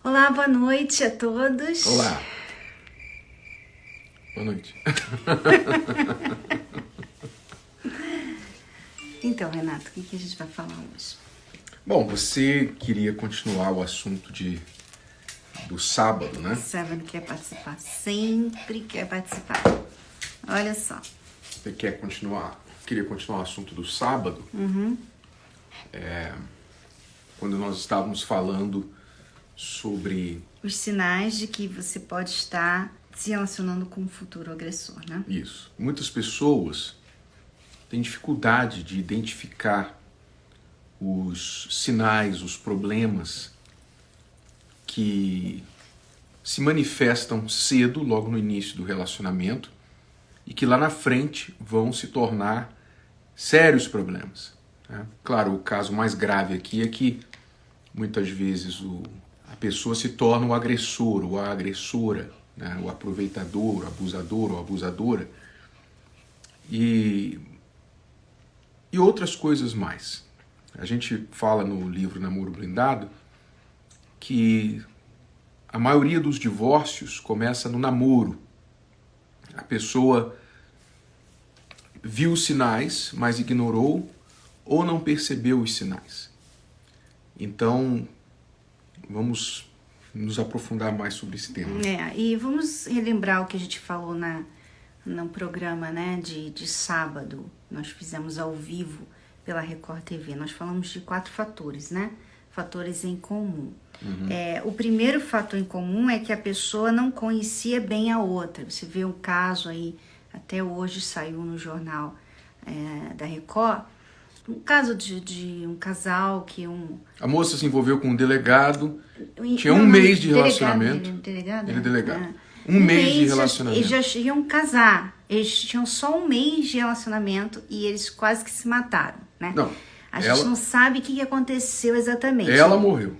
Olá, boa noite a todos. Olá. Boa noite. Então, Renato, o que a gente vai falar hoje? Bom, você queria continuar o assunto do sábado, né? Sábado quer participar, sempre quer participar. Olha só. Você queria continuar o assunto do sábado? Quando nós estávamos falando sobre Os sinais de que você pode estar se relacionando com um futuro agressor, né? isso. Muitas pessoas têm dificuldade de identificar os sinais, os problemas que se manifestam cedo, logo no início do relacionamento, e que lá na frente vão se tornar sérios problemas, né? Claro, o caso mais grave aqui é que muitas vezes a pessoa se torna o agressor ou a agressora, né? O aproveitador, o abusador ou abusadora, e outras coisas mais. A gente fala no livro Namoro Blindado que a maioria dos divórcios começa no namoro. A pessoa viu os sinais, mas ignorou ou não percebeu os sinais. Então, vamos nos aprofundar mais sobre esse tema. E vamos relembrar o que a gente falou no programa, né, de sábado. Nós fizemos ao vivo pela Record TV. Nós falamos de 4 fatores, né? Fatores em comum. O primeiro fator em comum é que a pessoa não conhecia bem a outra. Você vê um caso aí, até hoje saiu no jornal da Record, um caso de um casal que A moça se envolveu com um delegado, tinha um mês de relacionamento. Ele é delegado. Um mês de relacionamento. Eles já iam casar. Eles tinham só um mês de relacionamento e eles quase que se mataram, né? Não. A gente não sabe o que aconteceu exatamente. Ela morreu.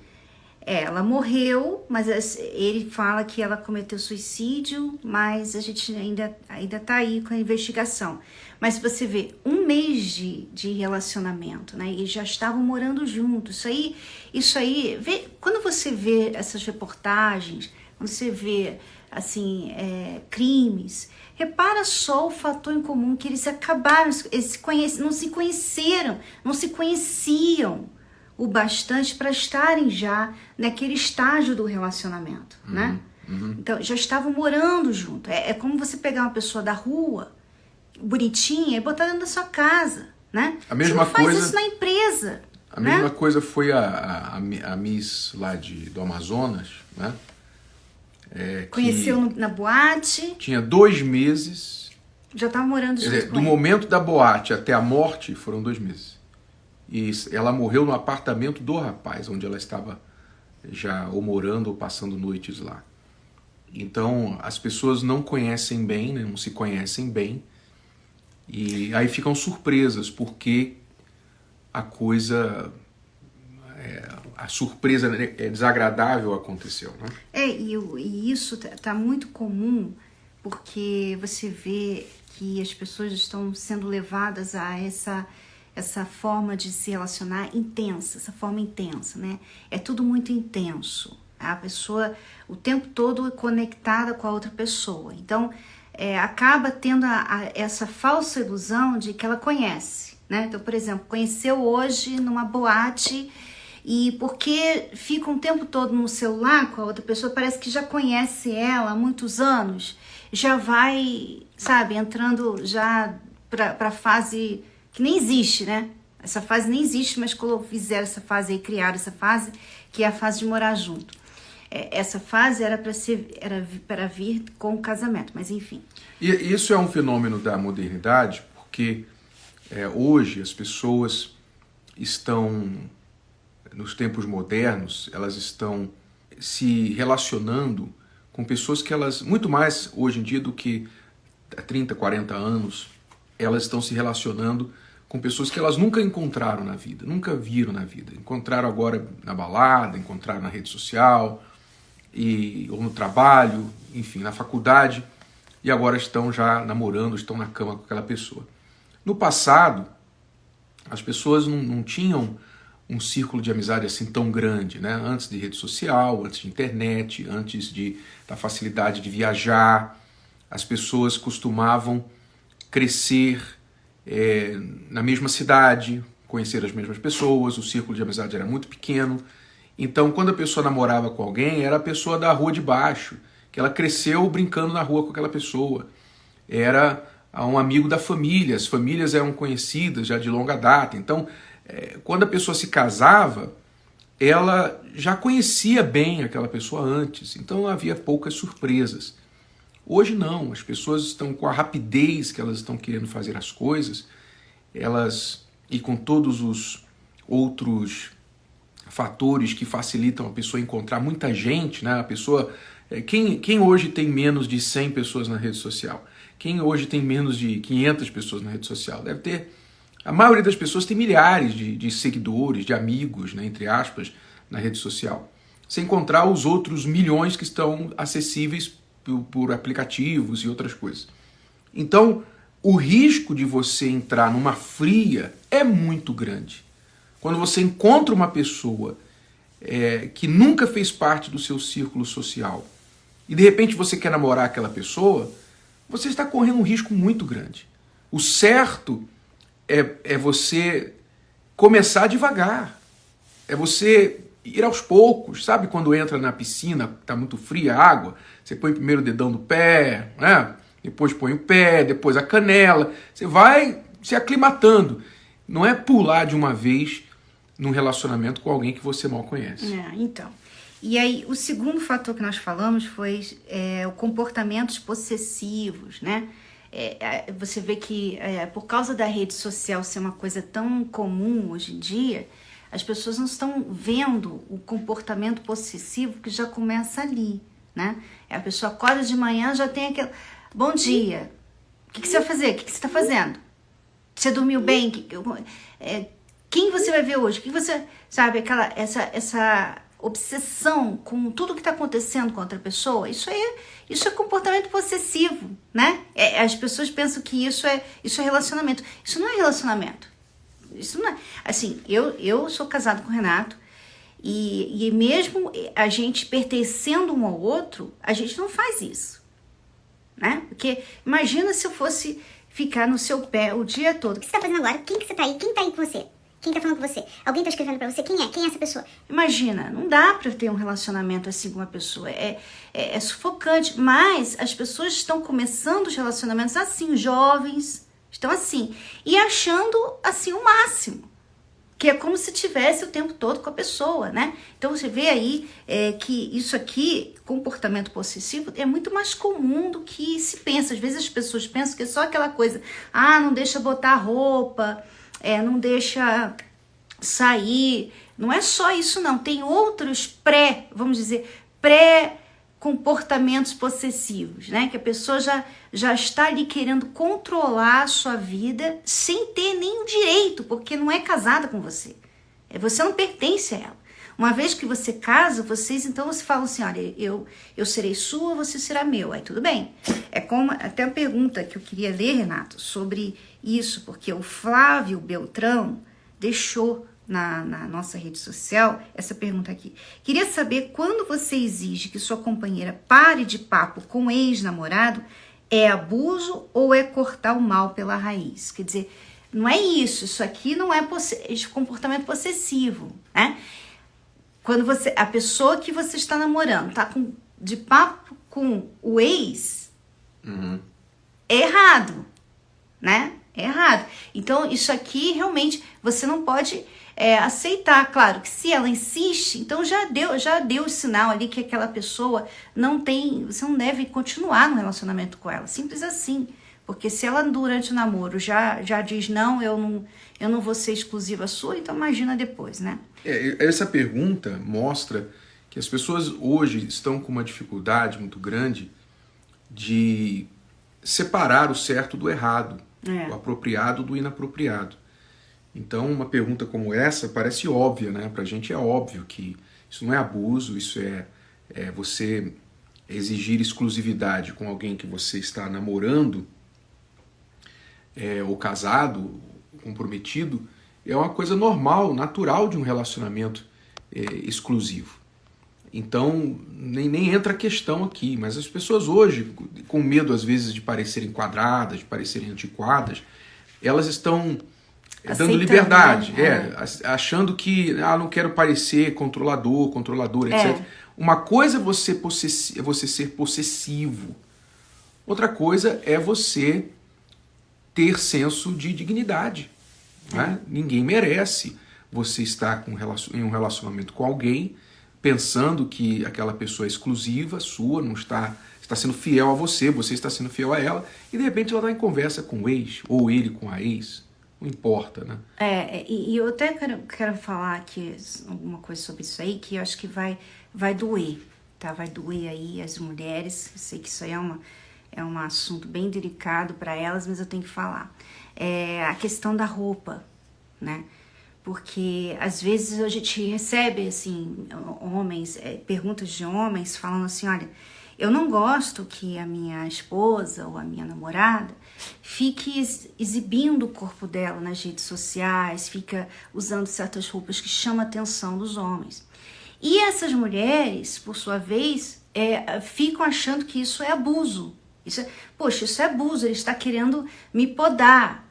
Ela morreu, mas ele fala que ela cometeu suicídio, mas a gente ainda tá aí com a investigação. Mas você vê, um mês de relacionamento, né? E já estavam morando juntos. Isso aí quando você vê essas reportagens, quando você vê, assim, crimes, repara só o fator em comum, que eles acabaram, não se conheceram, não se conheciam o bastante para estarem já naquele estágio do relacionamento, né? Então, já estavam morando junto. É como você pegar uma pessoa da rua, bonitinha, e botar dentro da sua casa, né? A mesma você não coisa, faz isso na empresa. A mesma coisa foi a Miss lá do Amazonas, né? Conheceu na boate. Tinha 2 meses. Já estava morando junto com do ele. momento da boate até a morte foram 2 meses. E ela morreu no apartamento do rapaz, onde ela estava já ou morando ou passando noites lá. Então, as pessoas não conhecem bem, né? Não se conhecem bem, e aí ficam surpresas, porque a surpresa desagradável aconteceu, né? E isso tá muito comum, porque você vê que as pessoas estão sendo levadas a essa forma de se relacionar intensa, essa forma intensa, né? É tudo muito intenso. A pessoa o tempo todo conectada com a outra pessoa. Então, acaba tendo essa falsa ilusão de que ela conhece, né? Então, por exemplo, conheceu hoje numa boate, e porque fica um tempo todo no celular com a outra pessoa, parece que já conhece ela há muitos anos, já vai, sabe, entrando já para a fase que nem existe, né? Essa fase nem existe, mas quando fizeram essa fase aí, criaram essa fase, que é a fase de morar junto. Essa fase era para vir com o casamento, mas enfim. E isso é um fenômeno da modernidade, porque hoje as pessoas estão, nos tempos modernos, elas estão se relacionando com pessoas que elas, muito mais hoje em dia do que há 30, 40 anos, elas estão se relacionando com pessoas que elas nunca encontraram na vida, nunca viram na vida. Encontraram agora na balada, encontraram na rede social, ou no trabalho, enfim, na faculdade, e agora estão já namorando, estão na cama com aquela pessoa. No passado, as pessoas não tinham um círculo de amizade assim tão grande, né? Antes de rede social, antes de internet, antes da facilidade de viajar, as pessoas costumavam crescer na mesma cidade, conhecer as mesmas pessoas, o círculo de amizade era muito pequeno. Então, quando a pessoa namorava com alguém, era a pessoa da rua de baixo, que ela cresceu brincando na rua com aquela pessoa. Era um amigo da família, as famílias eram conhecidas já de longa data. Então, quando a pessoa se casava, ela já conhecia bem aquela pessoa antes, então havia poucas surpresas. Hoje não, as pessoas estão com a rapidez que elas estão querendo fazer as coisas, e com todos os outros fatores que facilitam a pessoa encontrar muita gente, né? A pessoa, quem hoje tem menos de 100 pessoas na rede social? Quem hoje tem menos de 500 pessoas na rede social? Deve ter. A maioria das pessoas tem milhares de seguidores, de amigos, né, entre aspas, na rede social. Sem encontrar os outros milhões que estão acessíveis por aplicativos e outras coisas. Então, o risco de você entrar numa fria é muito grande. Quando você encontra uma pessoa que nunca fez parte do seu círculo social e de repente você quer namorar aquela pessoa, você está correndo um risco muito grande. O certo é você começar devagar, é você ir aos poucos, sabe quando entra na piscina, está muito fria a água, você põe primeiro o dedão do pé, né? Depois põe o pé, depois a canela, você vai se aclimatando. Não é pular de uma vez num relacionamento com alguém que você mal conhece. Então. E aí, o segundo fator que nós falamos foi o comportamentos possessivos, né? Você vê que por causa da rede social ser uma coisa tão comum hoje em dia, as pessoas não estão vendo o comportamento possessivo que já começa ali, né? A pessoa acorda de manhã, já tem aquele... Bom dia. O que você vai fazer? O que você está fazendo? Você dormiu bem? Quem você vai ver hoje? O que você... Sabe, essa obsessão com tudo que está acontecendo com outra pessoa, isso é comportamento possessivo, né? As pessoas pensam que isso é relacionamento. Isso não é relacionamento. Isso não é... Assim, eu sou casada com o Renato e mesmo a gente pertencendo um ao outro, a gente não faz isso, né? Porque imagina se eu fosse ficar no seu pé o dia todo. O que você tá fazendo agora? Quem que você tá aí? Quem tá aí com você? Quem tá falando com você? Alguém tá escrevendo pra você? Quem é? Quem é essa pessoa? Imagina, não dá pra ter um relacionamento assim com uma pessoa. É sufocante. Mas as pessoas estão começando os relacionamentos assim, jovens, estão assim. E achando assim o máximo. Que é como se tivesse o tempo todo com a pessoa, né? Então você vê aí que isso aqui, comportamento possessivo, é muito mais comum do que se pensa. Às vezes as pessoas pensam que é só aquela coisa, não deixa botar roupa, não deixa sair. Não é só isso não, tem outros vamos dizer, pré-comportamentos possessivos, né? Que a pessoa já está ali querendo controlar a sua vida sem ter nenhum direito, porque não é casada com você. Você não pertence a ela. Uma vez que você casa, vocês falam assim, olha, eu serei sua, você será meu. Aí tudo bem. É como até a pergunta que eu queria ler, Renato, sobre isso, porque o Flávio Beltrão deixou na nossa rede social essa pergunta aqui. Queria saber quando você exige que sua companheira pare de papo com o ex-namorado, é abuso ou é cortar o mal pela raiz? Quer dizer, não é isso aqui não é comportamento possessivo, né? Quando a pessoa que você está namorando tá de papo com o ex, é errado, né? É errado. Então, isso aqui realmente você não pode aceitar. Claro que se ela insiste, então já deu o sinal ali que aquela pessoa você não deve continuar no relacionamento com ela. Simples assim. Porque se ela durante o namoro já diz não, eu não vou ser exclusiva sua, então imagina depois, né? Essa pergunta mostra que as pessoas hoje estão com uma dificuldade muito grande de separar o certo do errado, o apropriado do inapropriado. Então, uma pergunta como essa parece óbvia, né? Pra gente é óbvio que isso não é abuso, isso é você exigir exclusividade com alguém que você está namorando, ou casado, comprometido, é uma coisa normal, natural de um relacionamento exclusivo. Então, nem entra a questão aqui, mas as pessoas hoje, com medo às vezes de parecerem quadradas, de parecerem antiquadas, elas estão dando liberdade, achando que não quero parecer controladora, etc. Uma coisa é você ser possessivo, outra coisa é você ter senso de dignidade. Né? Ninguém merece você estar em um relacionamento com alguém pensando que aquela pessoa é exclusiva, sua, não está sendo fiel a você está sendo fiel a ela, e de repente ela está em conversa com o ex, ou ele com a ex, não importa, né? E eu até quero falar aqui alguma coisa sobre isso aí, que eu acho que vai doer, tá? Vai doer aí as mulheres, eu sei que isso aí é um assunto bem delicado para elas, mas eu tenho que falar. A questão da roupa, né? Porque às vezes a gente recebe assim, perguntas de homens falando assim, olha, eu não gosto que a minha esposa ou a minha namorada fique exibindo o corpo dela nas redes sociais, fica usando certas roupas que chamam a atenção dos homens. E essas mulheres, por sua vez, ficam achando que isso é abuso. Isso é abuso, ele está querendo me podar.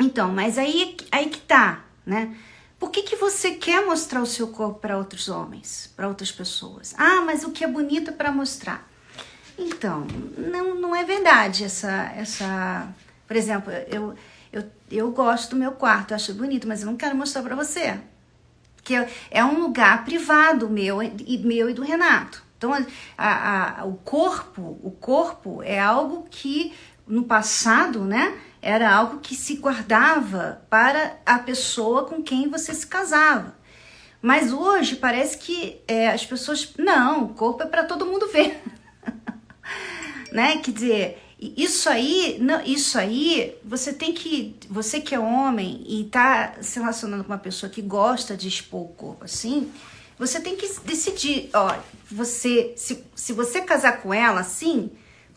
Então, mas aí que tá, né? Por que você quer mostrar o seu corpo para outros homens, para outras pessoas? Mas o que é bonito é para mostrar. Então, não é verdade essa... Por exemplo, eu gosto do meu quarto, eu acho bonito, mas eu não quero mostrar para você. Porque é um lugar privado meu e do Renato. Então, o corpo é algo que, no passado, né, era algo que se guardava para a pessoa com quem você se casava. Mas hoje parece que as pessoas... Não, o corpo é para todo mundo ver. Né? Quer dizer, isso aí, você que é homem e tá se relacionando com uma pessoa que gosta de expor o corpo assim, você tem que decidir, olha, se você casar com ela assim,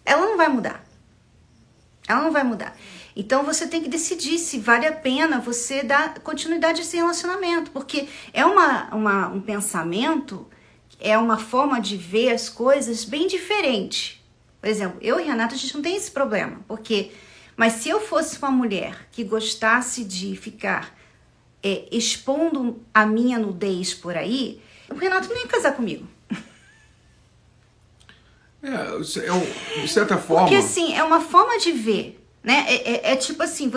ela não vai mudar. Ela não vai mudar. Então você tem que decidir se vale a pena você dar continuidade a esse relacionamento, porque é um pensamento, é uma forma de ver as coisas bem diferente. Por exemplo, eu e Renata, a gente não tem esse problema, mas se eu fosse uma mulher que gostasse de ficar expondo a minha nudez por aí, o Renato não ia casar comigo. De certa forma... Porque assim, é uma forma de ver, né? Tipo assim,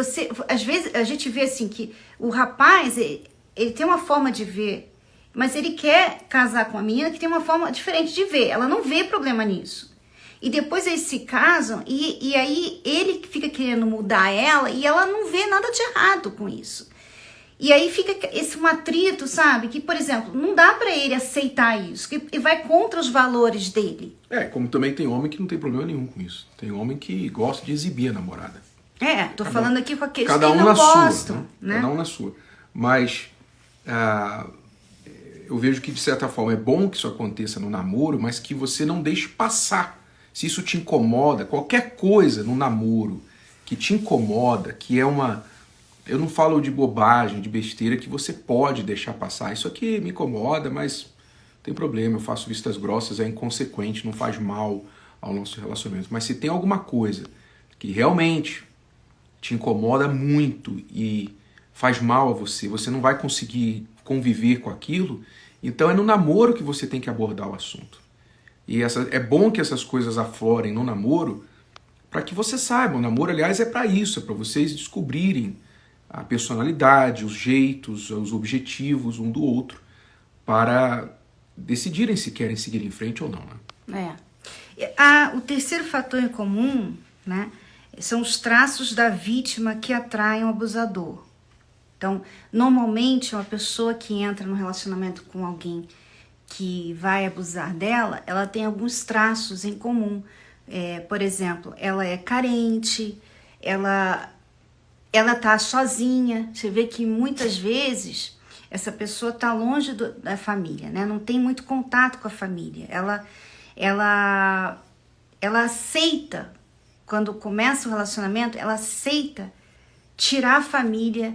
às vezes a gente vê assim que o rapaz, ele tem uma forma de ver, mas ele quer casar com a menina que tem uma forma diferente de ver. Ela não vê problema nisso. E depois eles se casam e aí ele fica querendo mudar ela e ela não vê nada de errado com isso. E aí fica esse atrito, sabe? Que, por exemplo, não dá pra ele aceitar isso, que vai contra os valores dele. Como também tem homem que não tem problema nenhum com isso. Tem homem que gosta de exibir a namorada. Tô falando aqui com aqueles cada que um não na gostam, sua, né? Cada um na sua. Mas eu vejo que, de certa forma, é bom que isso aconteça no namoro, mas que você não deixe passar. Se isso te incomoda, qualquer coisa no namoro que te incomoda, que é uma... Eu não falo de bobagem, de besteira, que você pode deixar passar. Isso aqui me incomoda, mas não tem problema, eu faço vistas grossas, é inconsequente, não faz mal ao nosso relacionamento. Mas se tem alguma coisa que realmente te incomoda muito e faz mal a você, você não vai conseguir conviver com aquilo, então é no namoro que você tem que abordar o assunto. E é bom que essas coisas aflorem no namoro, para que você saiba. O namoro, aliás, é para isso, é para vocês descobrirem a personalidade, os jeitos, os objetivos um do outro, para decidirem se querem seguir em frente ou não. Né? O terceiro fator em comum, né, são os traços da vítima que atraem o abusador. Então, normalmente, uma pessoa que entra no relacionamento com alguém que vai abusar dela, ela tem alguns traços em comum. Por exemplo, ela é carente, ela tá sozinha. Você vê que muitas vezes essa pessoa tá longe da família, né? Não tem muito contato com a família. Ela aceita, quando começa o relacionamento, ela aceita tirar a família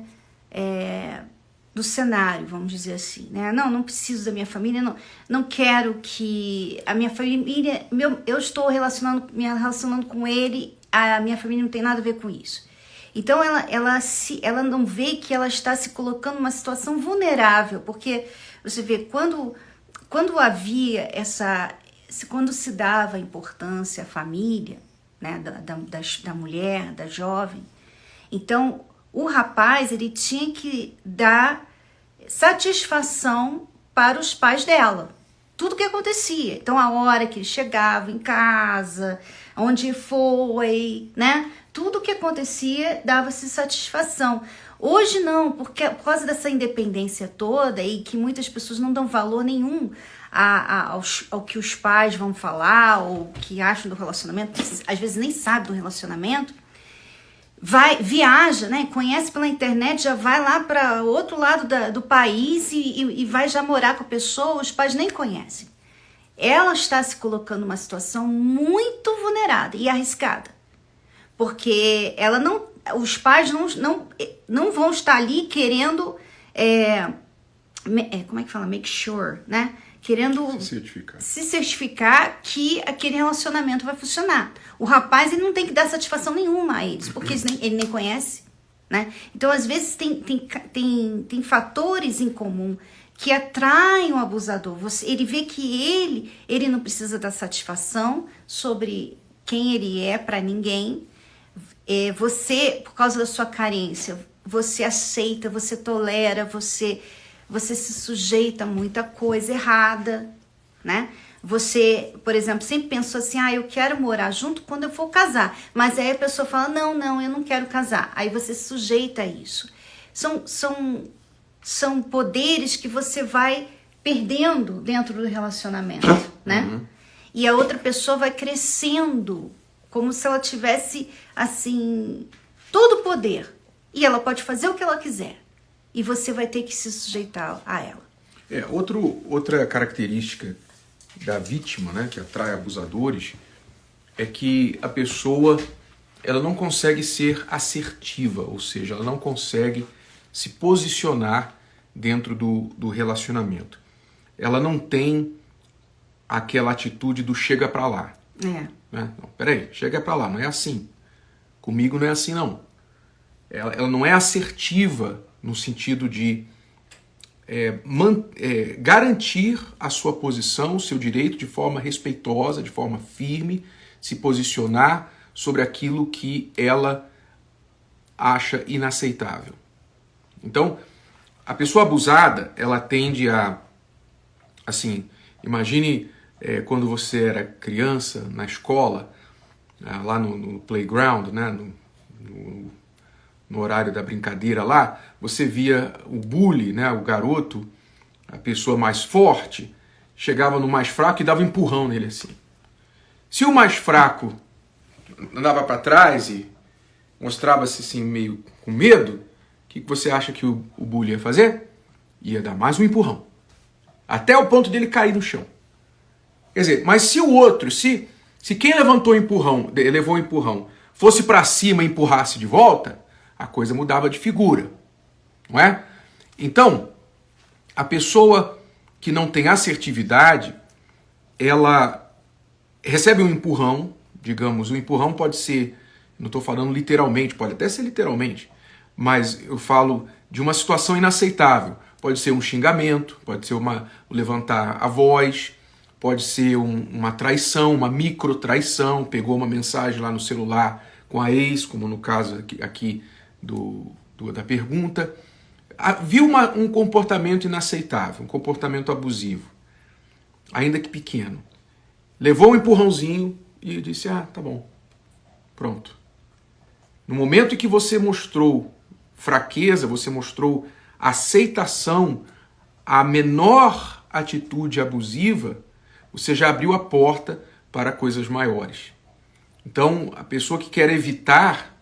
do cenário, vamos dizer assim, né? Não preciso da minha família, não quero que a minha família, eu estou me relacionando com ele, a minha família não tem nada a ver com isso. Então ela não vê que ela está se colocando numa situação vulnerável, porque você vê quando havia quando se dava importância à família, né, da mulher, da jovem, então o rapaz ele tinha que dar satisfação para os pais dela. Tudo que acontecia. Então, a hora que ele chegava em casa, onde foi, né? Tudo que acontecia dava-se satisfação. Hoje não, porque por causa dessa independência toda e que muitas pessoas não dão valor nenhum ao que os pais vão falar ou o que acham do relacionamento, às vezes nem sabe do relacionamento, viaja, né? Conhece pela internet, já vai lá para outro lado do país e vai já morar com a pessoa, os pais nem conhecem. Ela está se colocando numa situação muito vulnerável e arriscada, porque os pais não vão estar ali querendo, como é que fala? Make sure, né? Querendo se certificar que aquele relacionamento vai funcionar. O rapaz ele não tem que dar satisfação nenhuma a eles, porque ele nem conhece, né? Então, às vezes, tem fatores em comum que atraem o abusador. Ele vê que ele não precisa dar satisfação sobre quem ele é para ninguém. Você, por causa da sua carência, você aceita, você tolera, você se sujeita a muita coisa errada, né? Você, por exemplo, sempre pensou assim, eu quero morar junto quando eu for casar. Mas aí a pessoa fala, não, eu não quero casar. Aí você se sujeita a isso. São poderes que você vai perdendo dentro do relacionamento, né? Uhum. E a outra pessoa vai crescendo como se ela tivesse, assim, todo o poder. E ela pode fazer o que ela quiser. E você vai ter que se sujeitar a ela. Outra característica da vítima, né, que atrai abusadores, é que a pessoa ela não consegue ser assertiva, ou seja, ela não consegue se posicionar dentro do relacionamento. Ela não tem aquela atitude do chega pra lá. Né? Não, peraí, chega pra lá, não é assim. Comigo não é assim, não. Ela não é assertiva no sentido de garantir a sua posição, o seu direito de forma respeitosa, de forma firme, se posicionar sobre aquilo que ela acha inaceitável. Então, a pessoa abusada, ela tende a, assim, imagine quando você era criança, na escola, lá no playground, né, no horário da brincadeira lá, você via o bully, né, o garoto, a pessoa mais forte, chegava no mais fraco e dava um empurrão nele assim. Se o mais fraco andava para trás e mostrava-se assim meio com medo, o que você acha que o bully ia fazer? Ia dar mais um empurrão. Até o ponto dele cair no chão. Quer dizer, mas se o outro, se quem levou o empurrão, fosse para cima e empurrasse de volta, a coisa mudava de figura, não é? Então, a pessoa que não tem assertividade, ela recebe um empurrão, digamos, o empurrão pode ser, não estou falando literalmente, pode até ser literalmente, mas eu falo de uma situação inaceitável. Pode ser um xingamento, pode ser levantar a voz, pode ser uma traição, uma micro traição, pegou uma mensagem lá no celular com a ex, como no caso aqui da pergunta, viu um comportamento inaceitável, um comportamento abusivo, ainda que pequeno. Levou um empurrãozinho e disse, tá bom, pronto. No momento em que você mostrou fraqueza, você mostrou aceitação à menor atitude abusiva, você já abriu a porta para coisas maiores. Então, a pessoa que quer evitar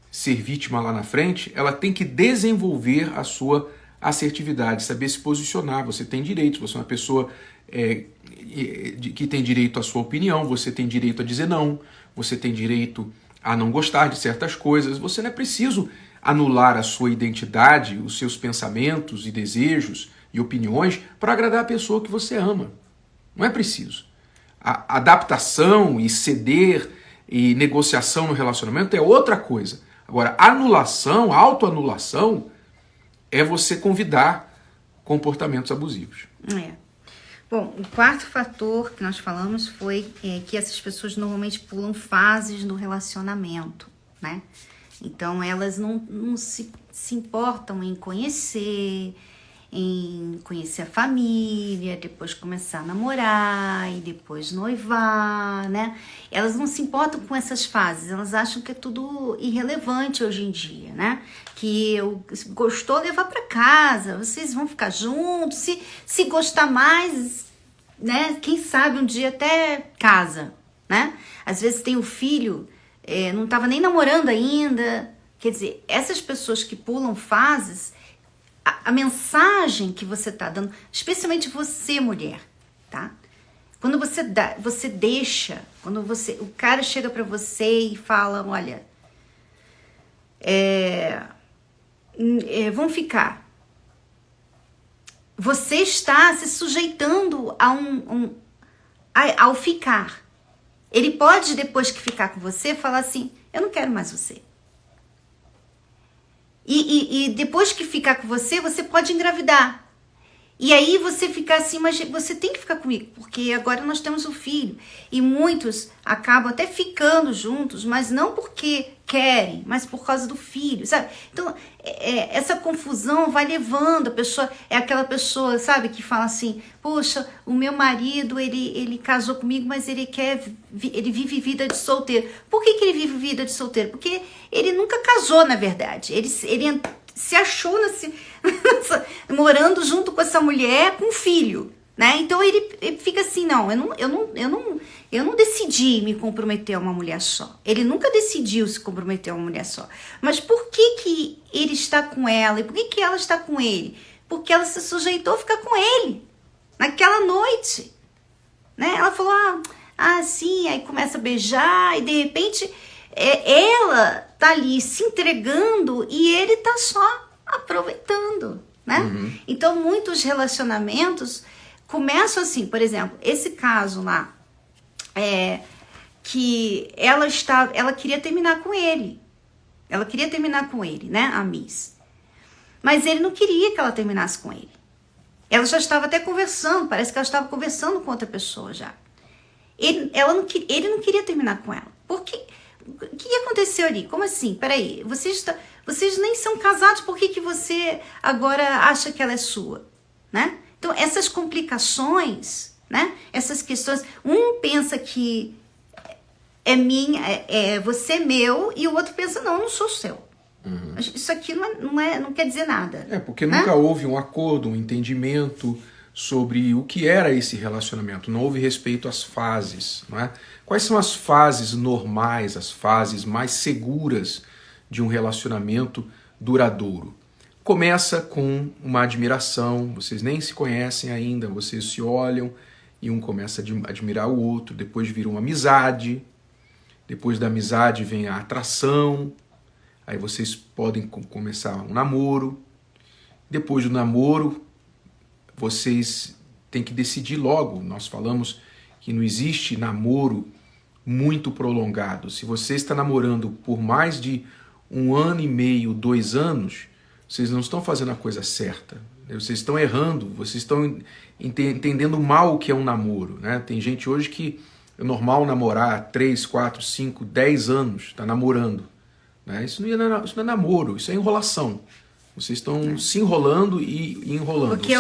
ser vítima lá na frente, ela tem que desenvolver a sua assertividade, saber se posicionar. Você tem direitos, você é uma pessoa que tem direito à sua opinião, você tem direito a dizer não, você tem direito a não gostar de certas coisas, você não é preciso anular a sua identidade, os seus pensamentos e desejos e opiniões para agradar a pessoa que você ama. Não é preciso. A adaptação e ceder e negociação no relacionamento é outra coisa. Agora, anulação, autoanulação, é você convidar comportamentos abusivos. Bom, o quarto fator que nós falamos foi que essas pessoas normalmente pulam fases no relacionamento, né? Então, elas não se importam em conhecer a família, depois começar a namorar e depois noivar, né? Elas não se importam com essas fases, elas acham que é tudo irrelevante hoje em dia, né? Que gostou, levar para casa, vocês vão ficar juntos, se gostar mais, né? Quem sabe um dia até casa, né? Às vezes tem o filho, não estava nem namorando ainda. Quer dizer, essas pessoas que pulam fases, a mensagem que você está dando, especialmente você, mulher, tá? Quando você deixa, quando o cara chega para você e fala, olha, vamos ficar. Você está se sujeitando ao ficar. Ele pode, depois que ficar com você, falar assim, eu não quero mais você. E depois que ficar com você, você pode engravidar. E aí você fica assim, mas você tem que ficar comigo, porque agora nós temos um filho. E muitos acabam até ficando juntos, mas não porque querem, mas por causa do filho, sabe? Então, essa confusão vai levando a pessoa, é aquela pessoa, sabe, que fala assim, poxa, o meu marido, ele casou comigo, mas ele vive vida de solteiro. Por que ele vive vida de solteiro? Porque ele nunca casou, na verdade. Ele se achou morando junto com essa mulher com um filho, né? Então ele fica assim, não, eu não decidi me comprometer a uma mulher só. Ele nunca decidiu se comprometer a uma mulher só. Mas por que ele está com ela? E por que ela está com ele? Porque ela se sujeitou a ficar com ele naquela noite, né? Ela falou, sim, aí começa a beijar e de repente ela tá ali se entregando e ele tá só aproveitando, né? Uhum. Então, muitos relacionamentos começam assim, por exemplo, esse caso lá, que ela queria terminar com ele. Ela queria terminar com ele, né, a Miss. Mas ele não queria que ela terminasse com ele. Ela já estava até conversando, parece que ela estava conversando com outra pessoa já. Ele não queria terminar com ela. Por quê? O que aconteceu ali? Como assim? Peraí, vocês nem são casados, por que você agora acha que ela é sua? Né? Então, essas complicações, né? Essas questões, um pensa que você é meu, e o outro pensa, não sou seu. Uhum. Isso aqui não quer dizer nada. Porque nunca houve um acordo, um entendimento sobre o que era esse relacionamento. Não houve respeito às fases, não é? Quais são as fases normais, as fases mais seguras de um relacionamento duradouro? Começa com uma admiração, vocês nem se conhecem ainda, vocês se olham e um começa a admirar o outro, depois vira uma amizade, depois da amizade vem a atração, aí vocês podem começar um namoro, depois do namoro vocês têm que decidir logo. Nós falamos que não existe namoro muito prolongado. Se você está namorando por mais de 1 ano e meio, 2 anos, vocês não estão fazendo a coisa certa. Vocês estão errando, vocês estão entendendo mal o que é um namoro, né? Tem gente hoje que é normal namorar 3, 4, 5, 10 anos, está namorando, né? Isso não é namoro, isso é enrolação. Vocês estão se enrolando e enrolando. Porque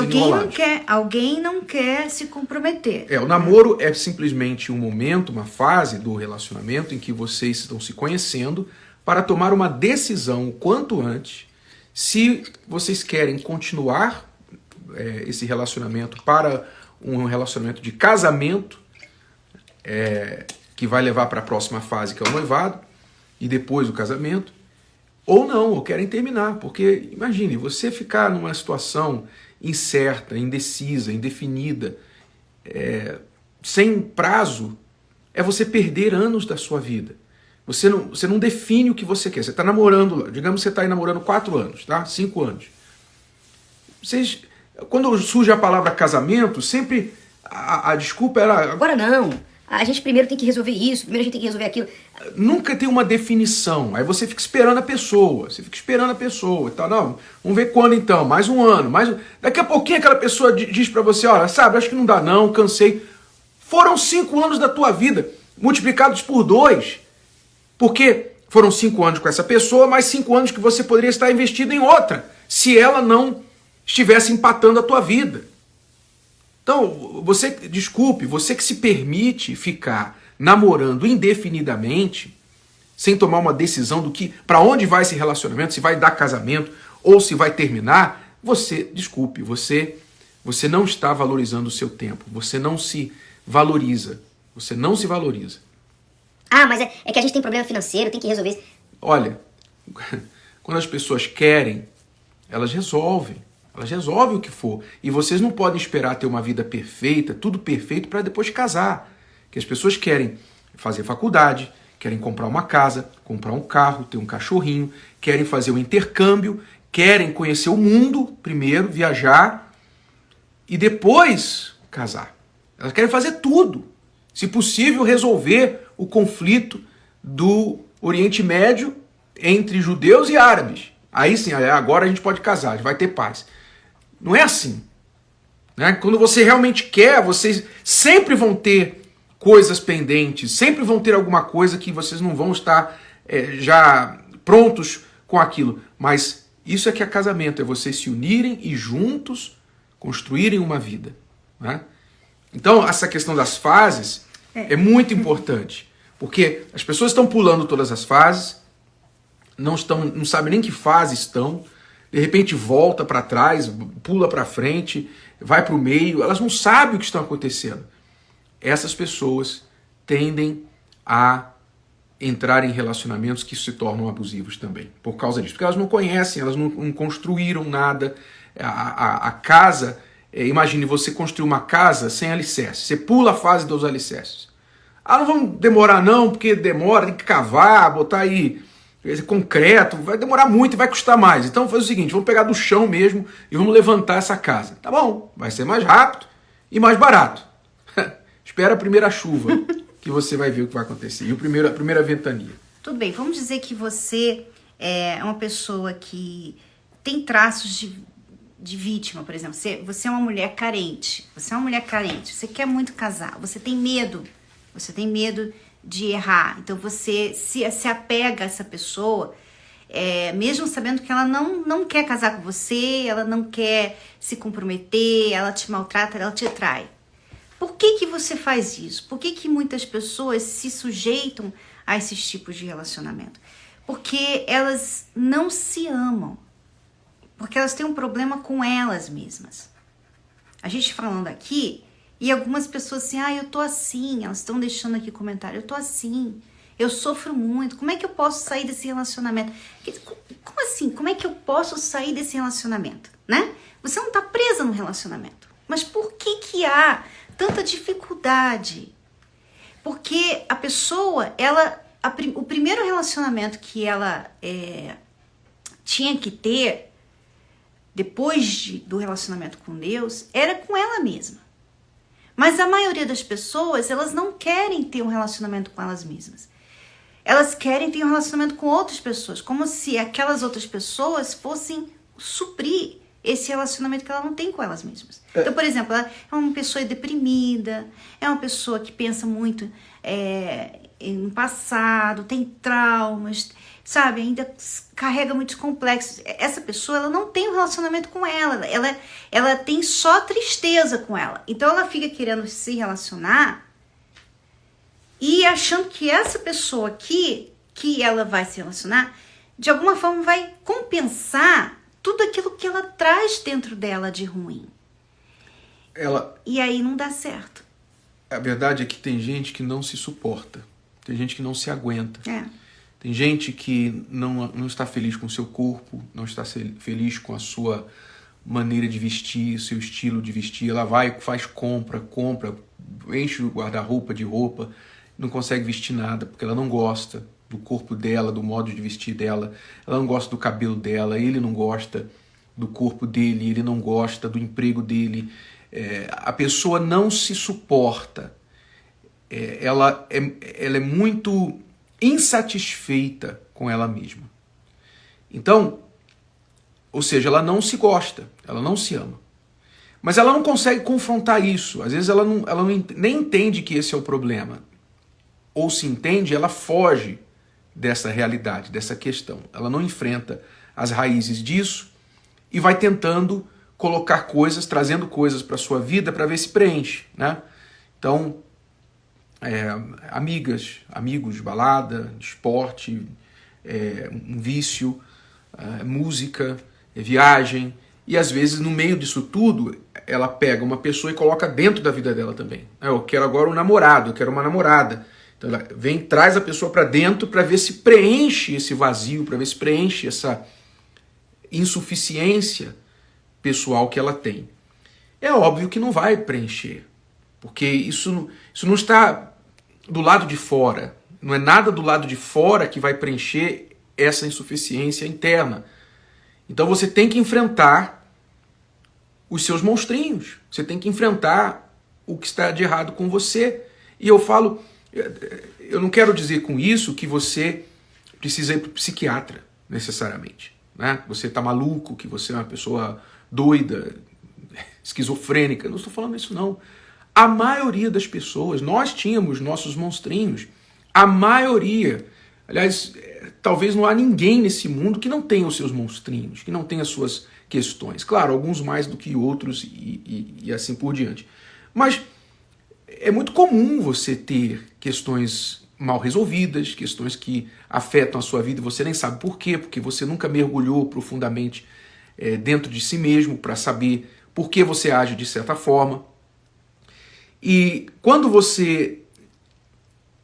alguém não quer se comprometer. O namoro é simplesmente um momento, uma fase do relacionamento em que vocês estão se conhecendo para tomar uma decisão o quanto antes se vocês querem continuar esse relacionamento para um relacionamento de casamento, que vai levar para a próxima fase, que é o noivado, e depois o casamento, ou não, ou querem terminar, porque imagine, você ficar numa situação incerta, indecisa, indefinida, sem prazo, é você perder anos da sua vida. Você não define o que você quer. Você está namorando, digamos que você está aí namorando 4 anos, tá? 5 anos. Quando surge a palavra casamento, sempre a desculpa era... Agora não. A gente primeiro tem que resolver isso, primeiro a gente tem que resolver aquilo. Nunca tem uma definição. Aí você fica esperando a pessoa. Você fica esperando a pessoa e tal. Não, vamos ver quando então. Mais um ano. Daqui a pouquinho aquela pessoa diz pra você, olha, sabe, acho que não dá não, cansei. Foram 5 anos da tua vida, multiplicados por 2. Porque foram 5 anos com essa pessoa, mais 5 anos que você poderia estar investido em outra, se ela não estivesse empatando a tua vida. Então, você que se permite ficar namorando indefinidamente, sem tomar uma decisão do que, para onde vai esse relacionamento, se vai dar casamento ou se vai terminar, você não está valorizando o seu tempo, você não se valoriza, Ah, mas é que a gente tem problema financeiro, tem que resolver isso. Olha, quando as pessoas querem, elas resolvem o que for. E vocês não podem esperar ter uma vida perfeita, tudo perfeito, para depois casar. Que as pessoas querem fazer faculdade, querem comprar uma casa, comprar um carro, ter um cachorrinho, querem fazer um intercâmbio, querem conhecer o mundo primeiro, viajar e depois casar. Elas querem fazer tudo. Se possível, resolver o conflito do Oriente Médio entre judeus e árabes. Aí sim, agora a gente pode casar, vai ter paz. Não é assim. Né? Quando você realmente quer, vocês sempre vão ter coisas pendentes, sempre vão ter alguma coisa que vocês não vão estar já prontos com aquilo. Mas isso é que é casamento, é vocês se unirem e juntos construírem uma vida. Né? Então, essa questão das fases é muito importante, porque as pessoas estão pulando todas as fases, não sabem nem que fase estão, de repente volta para trás, pula para frente, vai para o meio, elas não sabem o que está acontecendo. Essas pessoas tendem a entrar em relacionamentos que se tornam abusivos também, por causa disso, porque elas não conhecem, elas não construíram nada. A casa, imagine você construir uma casa sem alicerce, você pula a fase dos alicerces. Não vamos demorar não, porque demora, tem que cavar, botar aí concreto, vai demorar muito e vai custar mais. Então faz o seguinte, vamos pegar do chão mesmo e vamos levantar essa casa. Tá bom, vai ser mais rápido e mais barato. Espera a primeira chuva que você vai ver o que vai acontecer. E a primeira ventania. Tudo bem, vamos dizer que você é uma pessoa que tem traços de vítima, por exemplo. Você é uma mulher carente. Você quer muito casar. Você tem medo de errar. Então você se apega a essa pessoa, mesmo sabendo que ela não quer casar com você, ela não quer se comprometer, ela te maltrata, ela te trai. Por que você faz isso? Por que muitas pessoas se sujeitam a esses tipos de relacionamento? Porque elas não se amam. Porque elas têm um problema com elas mesmas. A gente falando aqui, e algumas pessoas assim, eu tô assim, elas estão deixando aqui comentário, eu tô assim, eu sofro muito, como é que eu posso sair desse relacionamento? Como assim? Como é que eu posso sair desse relacionamento? Né? Você não tá presa no relacionamento. Mas por que há tanta dificuldade? Porque a pessoa, o primeiro relacionamento que ela tinha que ter, depois do relacionamento com Deus, era com ela mesma. Mas a maioria das pessoas, elas não querem ter um relacionamento com elas mesmas. Elas querem ter um relacionamento com outras pessoas, como se aquelas outras pessoas fossem suprir esse relacionamento que ela não tem com elas mesmas. Então, por exemplo, ela é uma pessoa deprimida, é uma pessoa que pensa muito no passado, tem traumas, sabe, ainda carrega muitos complexos. Essa pessoa, ela não tem um relacionamento com ela tem só tristeza com ela. Então ela fica querendo se relacionar e achando que essa pessoa aqui, que ela vai se relacionar, de alguma forma vai compensar tudo aquilo que ela traz dentro dela de ruim. E aí não dá certo. A verdade é que tem gente que não se suporta, tem gente que não se aguenta. Tem gente que não está feliz com o seu corpo, não está feliz com a sua maneira de vestir, seu estilo de vestir. Ela vai, faz compra, enche o guarda-roupa de roupa, não consegue vestir nada porque ela não gosta. do corpo dela, do modo de vestir dela, ela não gosta do cabelo dela, ele não gosta do corpo dele, ele não gosta do emprego dele. A pessoa não se suporta. Ela é muito insatisfeita com ela mesma. Então, ou seja, ela não se gosta, ela não se ama. Mas ela não consegue confrontar isso. Às vezes ela nem entende que esse é o problema. Ou se entende, ela foge dessa realidade, dessa questão. Ela não enfrenta as raízes disso e vai tentando colocar coisas, trazendo coisas para a sua vida para ver se preenche, né? Então, amigas, amigos, balada, esporte, um vício, música, viagem. E às vezes, no meio disso tudo, ela pega uma pessoa e coloca dentro da vida dela também. Eu quero agora um namorado, eu quero uma namorada. Então ela traz a pessoa para dentro para ver se preenche esse vazio, para ver se preenche essa insuficiência pessoal que ela tem. É óbvio que não vai preencher, porque isso não está do lado de fora. Não é nada do lado de fora que vai preencher essa insuficiência interna. Então você tem que enfrentar os seus monstrinhos. Você tem que enfrentar o que está de errado com você. E eu falo, eu não quero dizer com isso que você precisa ir para o psiquiatra, necessariamente. Né? Você está maluco, que você é uma pessoa doida, esquizofrênica. Não estou falando isso, não. A maioria das pessoas, nós tínhamos nossos monstrinhos. A maioria, aliás, talvez não há ninguém nesse mundo que não tenha os seus monstrinhos, que não tenha as suas questões. Claro, alguns mais do que outros e assim por diante. Mas é muito comum você ter questões mal resolvidas, questões que afetam a sua vida e você nem sabe por quê, porque você nunca mergulhou profundamente dentro de si mesmo para saber por que você age de certa forma. E quando você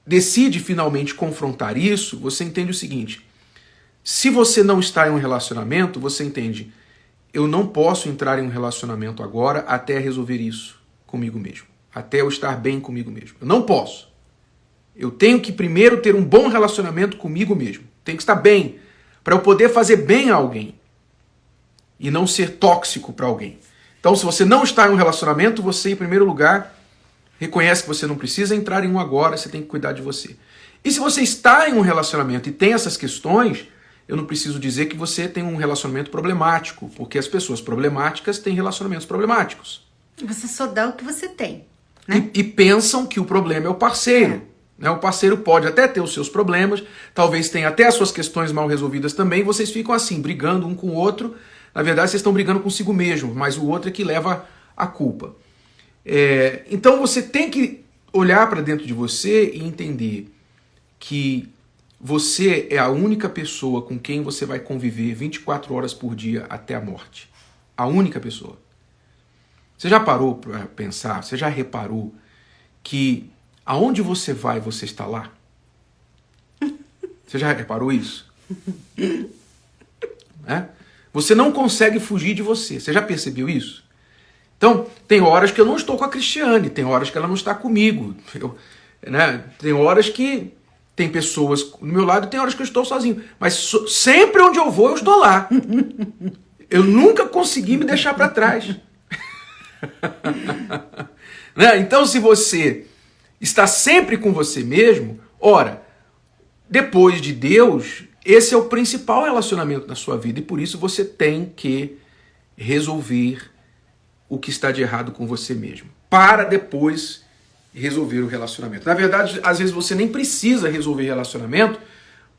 decide finalmente confrontar isso, você entende o seguinte: se você não está em um relacionamento, você entende, eu não posso entrar em um relacionamento agora até resolver isso comigo mesmo, até eu estar bem comigo mesmo. Eu não posso. Eu tenho que primeiro ter um bom relacionamento comigo mesmo. Tenho que estar bem, para eu poder fazer bem a alguém e não ser tóxico para alguém. Então, se você não está em um relacionamento, você, em primeiro lugar, reconhece que você não precisa entrar em um agora, você tem que cuidar de você. E se você está em um relacionamento e tem essas questões, eu não preciso dizer que você tem um relacionamento problemático, porque as pessoas problemáticas têm relacionamentos problemáticos. Você só dá o que você tem, né? E pensam que o problema é o parceiro. Né? O parceiro pode até ter os seus problemas, talvez tenha até as suas questões mal resolvidas também, vocês ficam assim, brigando um com o outro. Na verdade, vocês estão brigando consigo mesmo, mas o outro é que leva a culpa. Então você tem que olhar para dentro de você e entender que você é a única pessoa com quem você vai conviver 24 horas por dia até a morte. A única pessoa. Você já parou para pensar, você já reparou que aonde você vai, você está lá? Você já reparou isso? Você não consegue fugir de você. Você já percebeu isso? Então, tem horas que eu não estou com a Cristiane, tem horas que ela não está comigo. Tem horas que tem pessoas do meu lado e tem horas que eu estou sozinho. Mas sempre onde eu vou, eu estou lá. Eu nunca consegui me deixar para trás. Então, se você está sempre com você mesmo, ora, depois de Deus, esse é o principal relacionamento da sua vida e por isso você tem que resolver o que está de errado com você mesmo, para depois resolver o relacionamento. Na verdade, às vezes você nem precisa resolver relacionamento,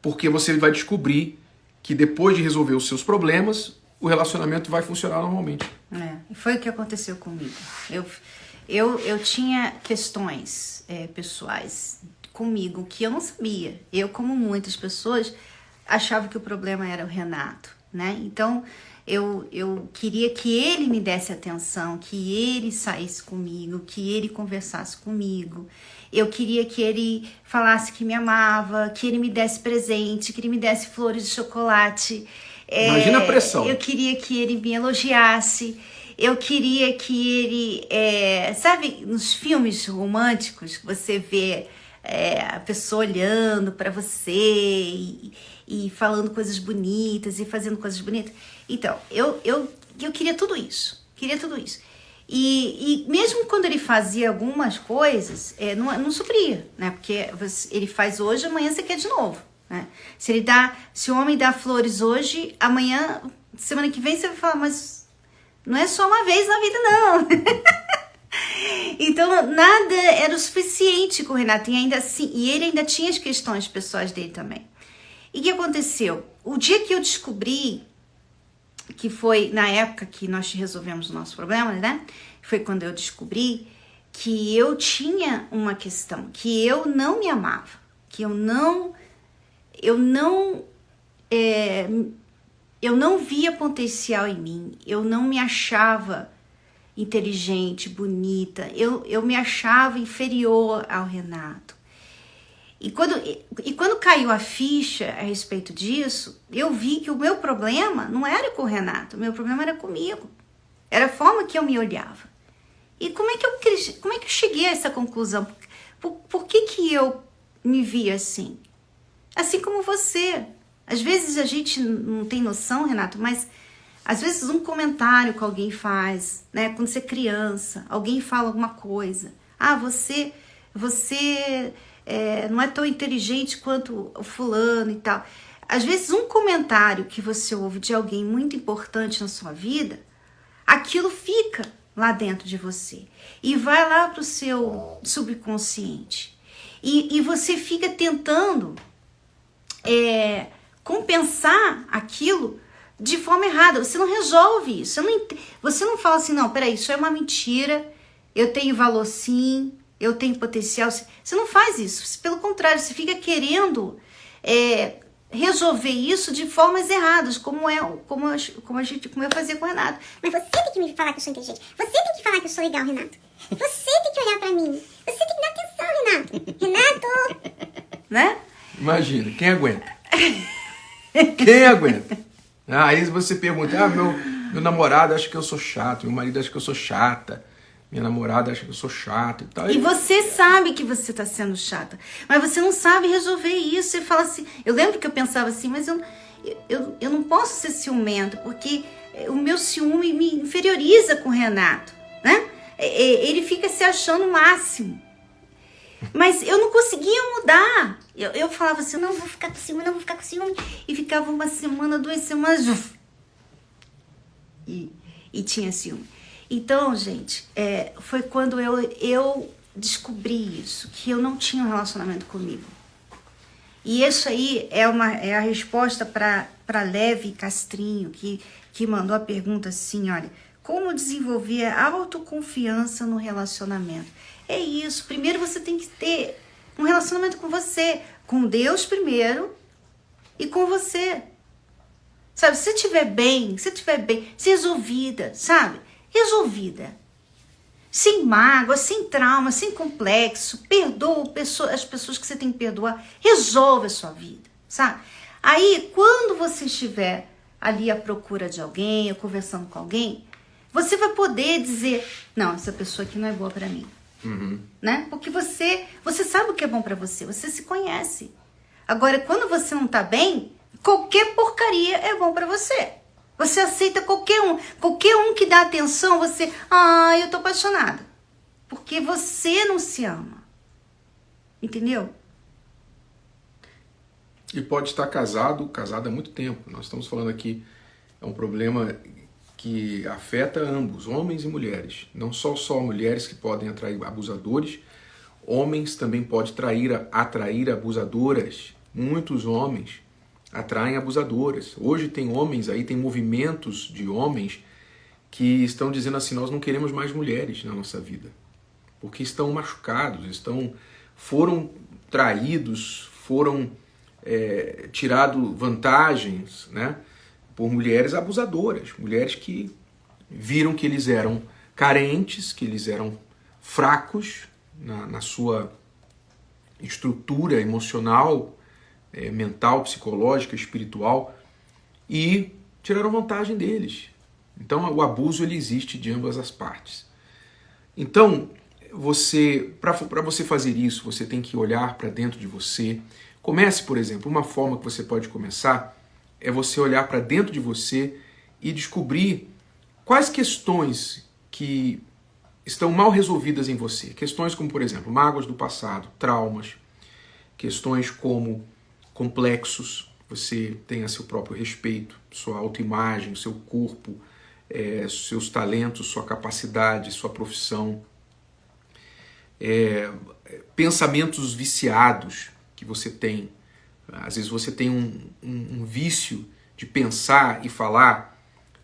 porque você vai descobrir que depois de resolver os seus problemas, o relacionamento vai funcionar normalmente. E foi o que aconteceu comigo. Eu tinha questões pessoais comigo que eu não sabia. Eu, como muitas pessoas, achava que o problema era o Renato, né? Então, eu queria que ele me desse atenção, que ele saísse comigo, que ele conversasse comigo. Eu queria que ele falasse que me amava, que ele me desse presente, que ele me desse flores de chocolate. Imagina a pressão. Eu queria que ele me elogiasse. Eu queria que ele... sabe, nos filmes românticos, você vê a pessoa olhando para você e falando coisas bonitas e fazendo coisas bonitas. Então, eu queria tudo isso. E mesmo quando ele fazia algumas coisas, não supria, né? Porque ele faz hoje, amanhã você quer de novo, né? Se o homem dá flores hoje, amanhã, semana que vem, você vai falar, mas não é só uma vez na vida, não. Então, nada era o suficiente com o Renato. E ele ainda tinha as questões pessoais dele também. E o que aconteceu? O dia que eu descobri, que foi na época que nós resolvemos o nosso problema, né? Foi quando eu descobri que eu tinha uma questão, que eu não me amava, que eu não via potencial em mim, eu não me achava inteligente, bonita, eu me achava inferior ao Renato. E quando caiu a ficha a respeito disso, eu vi que o meu problema não era com o Renato, o meu problema era comigo. Era a forma que eu me olhava. E como é que eu cheguei a essa conclusão? Por que eu me via assim? Assim como você. Às vezes a gente não tem noção, Renato, mas às vezes um comentário que alguém faz, né? Quando você é criança, alguém fala alguma coisa. Ah, você não é tão inteligente quanto o fulano e tal. Às vezes um comentário que você ouve de alguém muito importante na sua vida, aquilo fica lá dentro de você e vai lá para o seu subconsciente. E você fica tentando compensar aquilo de forma errada. Você não resolve isso. Você não fala assim, não, peraí, isso é uma mentira, eu tenho valor sim, eu tenho potencial. Você não faz isso. Pelo contrário, você fica querendo resolver isso de formas erradas, como eu fazia com o Renato. Mas você tem que me falar que eu sou inteligente. Você tem que falar que eu sou legal, Renato. Você tem que olhar pra mim. Você tem que dar atenção, Renato. Renato! Né? Imagina, quem aguenta? Quem aguenta? Aí você pergunta, meu namorado acha que eu sou chato, meu marido acha que eu sou chata, minha namorada acha que eu sou chato e tal. E você sabe que você tá sendo chata, mas você não sabe resolver isso. Você fala assim, eu lembro que eu pensava assim, mas eu não posso ser ciumento, porque o meu ciúme me inferioriza com o Renato, né? Ele fica se achando o máximo. Mas eu não conseguia mudar. Eu falava assim, não vou ficar com ciúme, não vou ficar com ciúme. E ficava uma semana, 2 semanas, e tinha ciúme. Então, gente, foi quando eu descobri isso, que eu não tinha um relacionamento comigo. E isso aí é a resposta para Levi Castrinho, que mandou a pergunta assim, olha, como desenvolver a autoconfiança no relacionamento? É isso, primeiro você tem que ter um relacionamento com você, com Deus primeiro e com você. Sabe, se estiver bem, resolvida, sabe? Resolvida. Sem mágoa, sem trauma, sem complexo, perdoa as pessoas que você tem que perdoar, resolve a sua vida, sabe? Aí, quando você estiver ali à procura de alguém, ou conversando com alguém, você vai poder dizer, não, essa pessoa aqui não é boa pra mim. Uhum. Né? Porque você sabe o que é bom pra você, você se conhece. Agora, quando você não tá bem, qualquer porcaria é bom pra você. Você aceita qualquer um que dá atenção, você, eu tô apaixonada. Porque você não se ama. Entendeu? E pode estar casado há muito tempo. Nós estamos falando aqui, é um problema que afeta ambos, homens e mulheres. Não só mulheres que podem atrair abusadores, homens também podem atrair abusadoras. Muitos homens atraem abusadoras. Hoje tem homens aí, tem movimentos de homens que estão dizendo assim, nós não queremos mais mulheres na nossa vida. Porque estão machucados, foram traídos, foram tirado vantagens, né? Por mulheres abusadoras, mulheres que viram que eles eram carentes, que eles eram fracos na sua estrutura emocional, mental, psicológica, espiritual, e tiraram vantagem deles. Então o abuso ele existe de ambas as partes. Então, para você fazer isso, você tem que olhar para dentro de você. Comece, por exemplo, uma forma que você pode começar é você olhar para dentro de você e descobrir quais questões que estão mal resolvidas em você. Questões como, por exemplo, mágoas do passado, traumas, questões como complexos, você tenha seu próprio respeito, sua autoimagem, seu corpo, seus talentos, sua capacidade, sua profissão, pensamentos viciados que você tem. Às vezes você tem um vício de pensar e falar: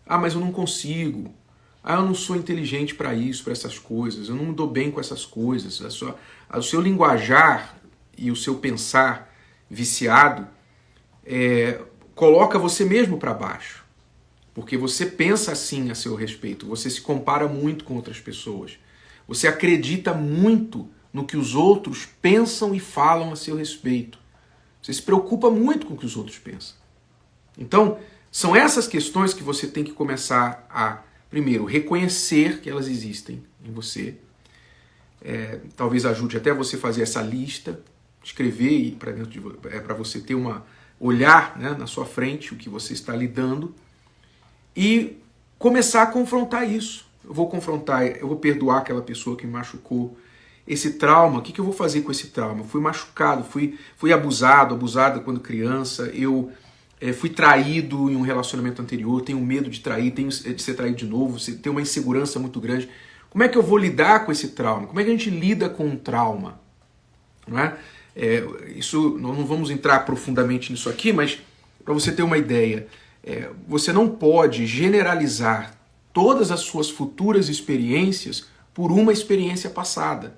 ah, mas eu não consigo, ah, eu não sou inteligente para isso, para essas coisas, eu não me dou bem com essas coisas. O seu linguajar e o seu pensar viciado coloca você mesmo para baixo, porque você pensa assim a seu respeito, você se compara muito com outras pessoas, você acredita muito no que os outros pensam e falam a seu respeito, você se preocupa muito com o que os outros pensam. Então, são essas questões que você tem que começar a, primeiro, reconhecer que elas existem em você. Talvez ajude até você fazer essa lista, escrever para dentro de para você ter olhar, né, na sua frente o que você está lidando e começar a confrontar isso. Eu vou perdoar aquela pessoa que me machucou. Esse trauma, o que eu vou fazer com esse trauma? Fui machucado, fui abusada quando criança, eu fui traído em um relacionamento anterior, tenho medo de trair, de ser traído de novo, tenho uma insegurança muito grande. Como é que eu vou lidar com esse trauma? Como é que a gente lida com um trauma? Não é? Isso, nós não vamos entrar profundamente nisso aqui, mas para você ter uma ideia, você não pode generalizar todas as suas futuras experiências por uma experiência passada.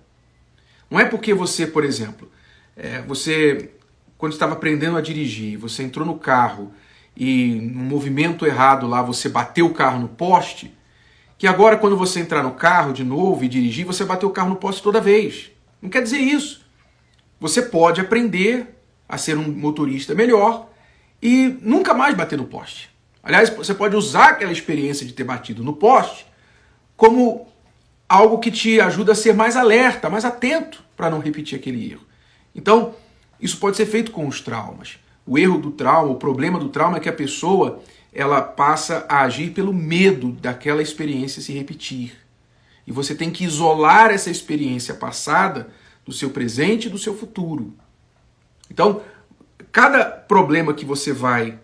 Não é porque você, por exemplo, quando estava aprendendo a dirigir, você entrou no carro e num movimento errado lá você bateu o carro no poste, que agora quando você entrar no carro de novo e dirigir, você bateu o carro no poste toda vez. Não quer dizer isso. Você pode aprender a ser um motorista melhor e nunca mais bater no poste. Aliás, você pode usar aquela experiência de ter batido no poste como algo que te ajuda a ser mais alerta, mais atento para não repetir aquele erro. Então, isso pode ser feito com os traumas. O erro do trauma, o problema do trauma é que a pessoa ela passa a agir pelo medo daquela experiência se repetir. E você tem que isolar essa experiência passada do seu presente e do seu futuro. Então, cada problema que você vai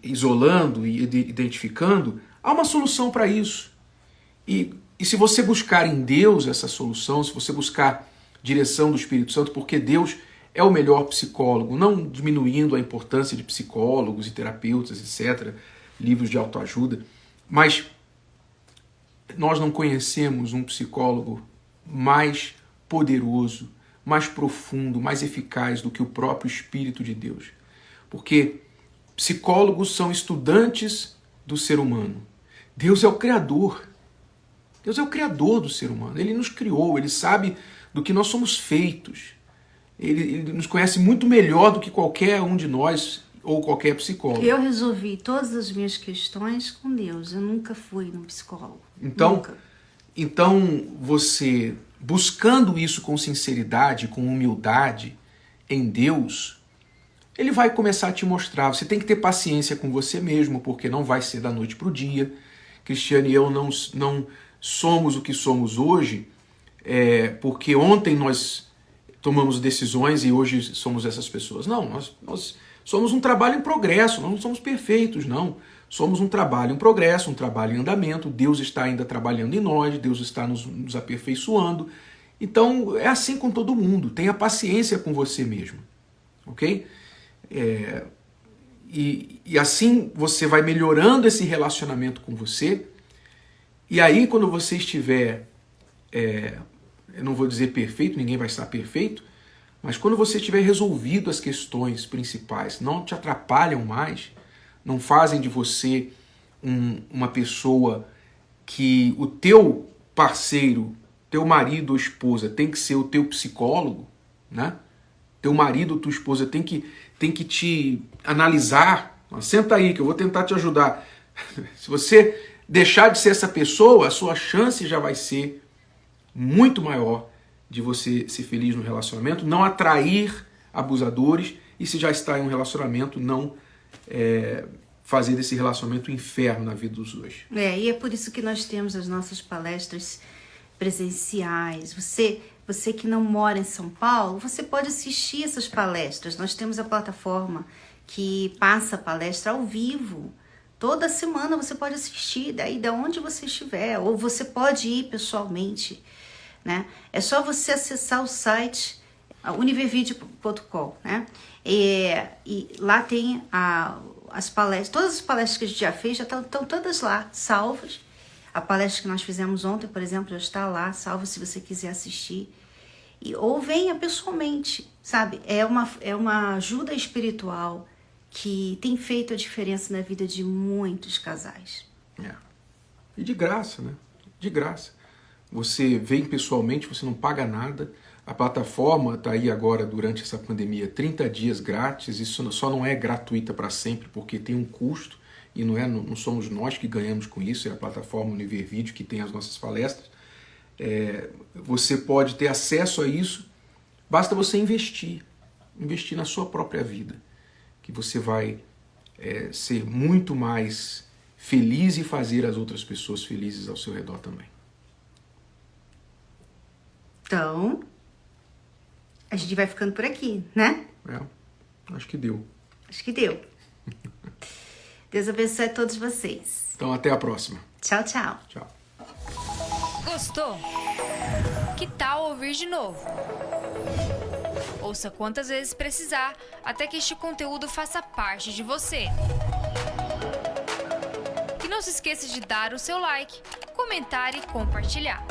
isolando e identificando, há uma solução para isso. E se você buscar em Deus essa solução, se você buscar direção do Espírito Santo, porque Deus é o melhor psicólogo, não diminuindo a importância de psicólogos e terapeutas, etc., livros de autoajuda, mas nós não conhecemos um psicólogo mais poderoso, mais profundo, mais eficaz do que o próprio Espírito de Deus. Porque psicólogos são estudantes do ser humano. Deus é o Criador. Deus é o Criador do ser humano. Ele nos criou, Ele sabe do que nós somos feitos. Ele nos conhece muito melhor do que qualquer um de nós ou qualquer psicólogo. Eu resolvi todas as minhas questões com Deus. Eu nunca fui num psicólogo. Então você, buscando isso com sinceridade, com humildade em Deus, Ele vai começar a te mostrar. Você tem que ter paciência com você mesmo, porque não vai ser da noite para o dia. Cristiane e eu não somos o que somos hoje, porque ontem nós tomamos decisões e hoje somos essas pessoas. Não, nós somos um trabalho em progresso, nós não somos perfeitos, não. Somos um trabalho em progresso, um trabalho em andamento, Deus está ainda trabalhando em nós, Deus está nos aperfeiçoando. Então, é assim com todo mundo, tenha paciência com você mesmo, ok? E assim você vai melhorando esse relacionamento com você, e aí quando você estiver, eu não vou dizer perfeito, ninguém vai estar perfeito, mas quando você tiver resolvido as questões principais, não te atrapalham mais, não fazem de você uma pessoa que o teu parceiro, teu marido ou esposa tem que ser o teu psicólogo, né? Teu marido ou tua esposa tem que te analisar. Senta aí que eu vou tentar te ajudar. Se você deixar de ser essa pessoa, a sua chance já vai ser muito maior de você ser feliz no relacionamento, não atrair abusadores e se já está em um relacionamento, não fazer desse relacionamento um inferno na vida dos dois. E é por isso que nós temos as nossas palestras presenciais. Você que não mora em São Paulo, você pode assistir essas palestras. Nós temos a plataforma que passa a palestra ao vivo. Toda semana você pode assistir, daí de onde você estiver, ou você pode ir pessoalmente, né? É só você acessar o site univervideo.com, né? E lá tem as palestras, todas as palestras que a gente já fez já estão todas lá, salvas. A palestra que nós fizemos ontem, por exemplo, já está lá, salva se você quiser assistir. Ou venha pessoalmente, sabe? É uma ajuda espiritual que tem feito a diferença na vida de muitos casais. E de graça, né? De graça. Você vem pessoalmente, você não paga nada. A plataforma está aí agora, durante essa pandemia, 30 dias grátis. Isso só não é gratuita para sempre, porque tem um custo. E não somos nós que ganhamos com isso, é a plataforma Univervideo que tem as nossas palestras. Você pode ter acesso a isso, basta você investir na sua própria vida, que você vai ser muito mais feliz e fazer as outras pessoas felizes ao seu redor também. Então, a gente vai ficando por aqui, né? Acho que deu. Acho que deu. Deus abençoe a todos vocês. Então, até a próxima. Tchau, tchau. Tchau. Gostou? Que tal ouvir de novo? Ouça quantas vezes precisar, até que este conteúdo faça parte de você. E não se esqueça de dar o seu like, comentar e compartilhar.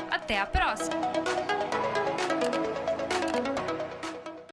Até a próxima!